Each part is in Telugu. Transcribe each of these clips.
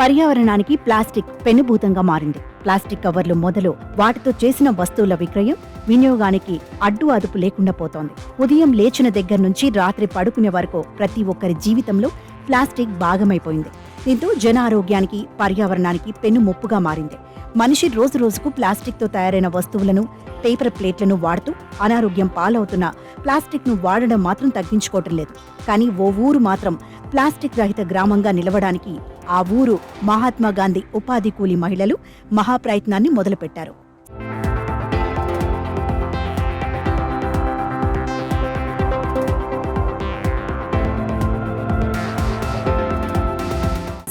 పర్యావరణానికి ప్లాస్టిక్ పెనుభూతంగా మారింది. ప్లాస్టిక్ కవర్లు మొదలు వాటితో చేసిన వస్తువుల విక్రయం, వినియోగానికి అడ్డు అదుపు లేకుండా పోతోంది. ఉదయం లేచిన దగ్గర నుంచి రాత్రి పడుకునే వరకు ప్రతి ఒక్కరి జీవితంలో ప్లాస్టిక్ భాగమైపోయింది. దీంతో జన ఆరోగ్యానికి, పర్యావరణానికి పెను ముప్పుగా మారింది. మనిషి రోజు రోజుకు ప్లాస్టిక్తో తయారైన వస్తువులను, పేపర్ ప్లేట్లను వాడుతూ అనారోగ్యం పాలవుతున్న ప్లాస్టిక్ ను వాడడం మాత్రం తగ్గించుకోవటం లేదు. కానీ ఓ ఊరు మాత్రం ప్లాస్టిక్ రహిత గ్రామంగా నిలవడానికి ఆ ఊరు మహాత్మాగాంధీ ఉపాధి కూలీ మహిళలు మహాప్రయత్నాన్ని మొదలుపెట్టారు.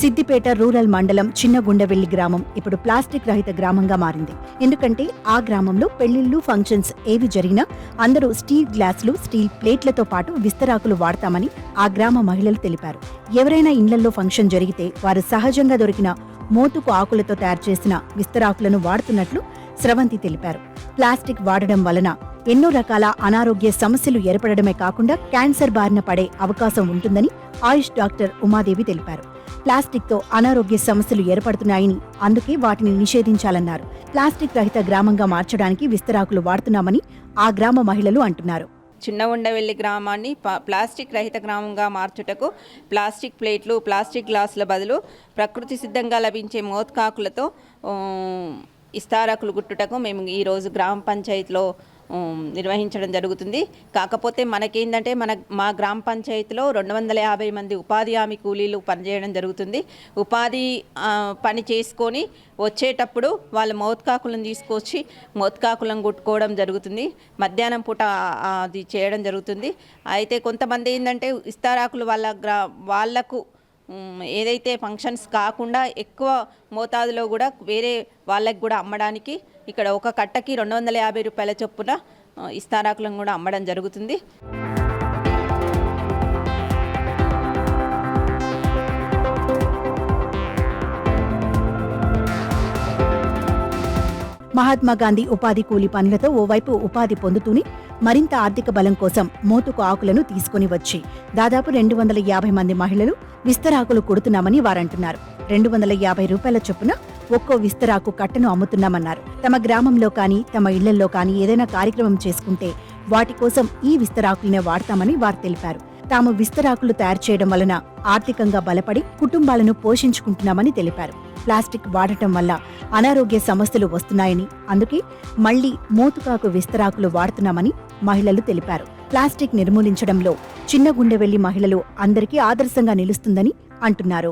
సిద్దిపేట రూరల్ మండలం చిన్నగుండవెల్లి గ్రామం ఇప్పుడు ప్లాస్టిక్ రహిత గ్రామంగా మారింది. ఎందుకంటే ఆ గ్రామంలో పెళ్లిళ్లు, ఫంక్షన్స్ ఏవి జరిగినా అందరూ స్టీల్ గ్లాసులు, స్టీల్ ప్లేట్లతో పాటు విస్తరాకులు వాడతామని ఆ గ్రామ మహిళలు తెలిపారు. ఎవరైనా ఇండ్లల్లో ఫంక్షన్ జరిగితే వారు సహజంగా దొరికిన మోతుకు ఆకులతో తయారు చేసిన విస్తరాకులను వాడుతున్నట్లు స్రవంతి తెలిపారు. ప్లాస్టిక్ వాడడం వలన ఎన్నో రకాల అనారోగ్య సమస్యలు ఏర్పడడమే కాకుండా క్యాన్సర్ బారిన పడే అవకాశం ఉంటుందని ఆయుష్ డాక్టర్ ఉమాదేవి తెలిపారు. ప్లాస్టిక్ తో అనారోగ్య సమస్యలు ఏర్పడుతున్నాయని, అందుకే వాటిని నిషేధించాలన్నారు. ప్లాస్టిక్ రహిత గ్రామంగా మార్చడానికి విస్తరాకులు వాడుతున్నామని ఆ గ్రామ మహిళలు అంటున్నారు. చిన్నగుండవెల్లి గ్రామాన్ని ప్లాస్టిక్ రహిత గ్రామంగా మార్చుటకు ప్లాస్టిక్ ప్లేట్లు, ప్లాస్టిక్ గ్లాసుల బదులు ప్రకృతి సిద్ధంగా లభించే మోత్కాకులతో ఇస్తారాకులు గుట్టుటకు మేము ఈరోజు గ్రామ పంచాయతీలో నిర్వహించడం జరుగుతుంది. కాకపోతే మనకేంటంటే మా గ్రామ పంచాయతీలో 250 మంది ఉపాధి హామీ కూలీలు పనిచేయడం జరుగుతుంది. ఉపాధి పని చేసుకొని వచ్చేటప్పుడు వాళ్ళ మోత్కాకులను తీసుకొచ్చి మోత్కాకులను కుట్టుకోవడం జరుగుతుంది. మధ్యాహ్నం పూట అది చేయడం జరుగుతుంది. అయితే కొంతమంది ఏంటంటే ఇస్తారాకులు వాళ్ళకు ఏదైతే ఫంక్షన్స్ కాకుండా ఎక్కువ మోతాదులో కూడా వేరే వాళ్ళకి కూడా అమ్మడానికి ఇక్కడ ఒక కట్టకి 250 రూపాయల చొప్పున ఇస్తారాకులను కూడా అమ్మడం జరుగుతుంది. మహాత్మాగాంధీ ఉపాధి కూలీ పనులతో ఓవైపు ఉపాధి పొందుతూనే మరింత ఆర్థిక బలం కోసం మోతుకు ఆకులను తీసుకుని వచ్చి దాదాపు 250 మంది మహిళలు విస్తరాకులు కుడుతున్నామని వారంటున్నారు. 250 రూపాయల చొప్పున ఒక్కో విస్తరాకు కట్టను అమ్ముతున్నామన్నారు. తమ గ్రామంలో కానీ, తమ ఇళ్లలో కానీ ఏదైనా కార్యక్రమం చేసుకుంటే వాటి కోసం ఈ విస్తరాకులనే వాడతామని వారు తెలిపారు. తాము విస్తరాకులు తయారు చేయడం వలన ఆర్థికంగా బలపడి కుటుంబాలను పోషించుకుంటున్నామని తెలిపారు. ప్లాస్టిక్ వాడటం వల్ల అనారోగ్య సమస్యలు వస్తున్నాయని, అందుకే మళ్లీ మోతుకాకు విస్తరాకులు వాడుతున్నామని మహిళలు తెలిపారు. ప్లాస్టిక్ నిర్మూలించడంలో చిన్నగుండెవెల్లి మహిళలు అందరికీ ఆదర్శంగా నిలుస్తుందని అంటున్నారు.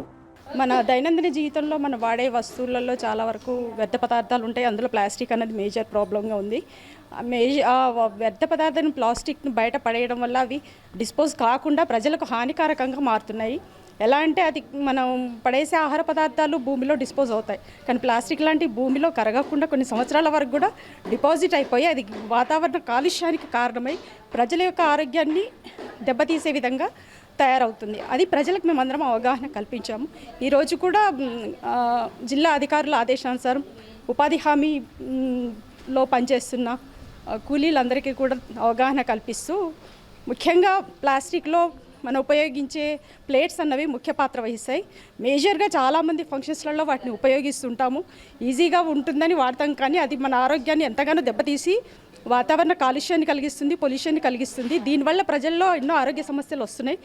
మన దైనందిన జీవితంలో మనం వాడే వస్తువులలో చాలా వరకు వ్యర్థ పదార్థాలు ఉంటాయి. అందులో ప్లాస్టిక్ అనేది మేజర్ ప్రాబ్లంగా ఉంది. వ్యర్థ పదార్థాన్ని ప్లాస్టిక్ను బయట పడేయడం వల్ల అవి డిస్పోజ్ కాకుండా ప్రజలకు హానికారకంగా మారుతున్నాయి. ఎలా అంటే అది మనం పడేసే ఆహార పదార్థాలు భూమిలో డిస్పోజ్ అవుతాయి, కానీ ప్లాస్టిక్ లాంటి భూమిలో కరగకుండా కొన్ని సంవత్సరాల వరకు కూడా డిపాజిట్ అయిపోయి అది వాతావరణ కాలుష్యానికి కారణమై ప్రజల యొక్క ఆరోగ్యాన్ని దెబ్బతీసే విధంగా తయారవుతుంది. అది ప్రజలకు మేమందరం అవగాహన కల్పించాము. ఈరోజు కూడా జిల్లా అధికారుల ఆదేశానుసారం ఉపాధి హామీలో పనిచేస్తున్న కూలీలందరికీ కూడా అవగాహన కల్పిస్తూ, ముఖ్యంగా ప్లాస్టిక్లో మనం ఉపయోగించే ప్లేట్స్ అన్నవి ముఖ్య పాత్ర వహిస్తాయి. మేజర్గా చాలామంది ఫంక్షన్స్లలో వాటిని ఉపయోగిస్తుంటాము. ఈజీగా ఉంటుందని వాడతాం, కానీ అది మన ఆరోగ్యాన్ని ఎంతగానో దెబ్బతీసి వాతావరణ కాలుష్యాన్ని కలిగిస్తుంది, పొల్యూషన్ని కలిగిస్తుంది. దీనివల్ల ప్రజల్లో ఎన్నో ఆరోగ్య సమస్యలు వస్తున్నాయి.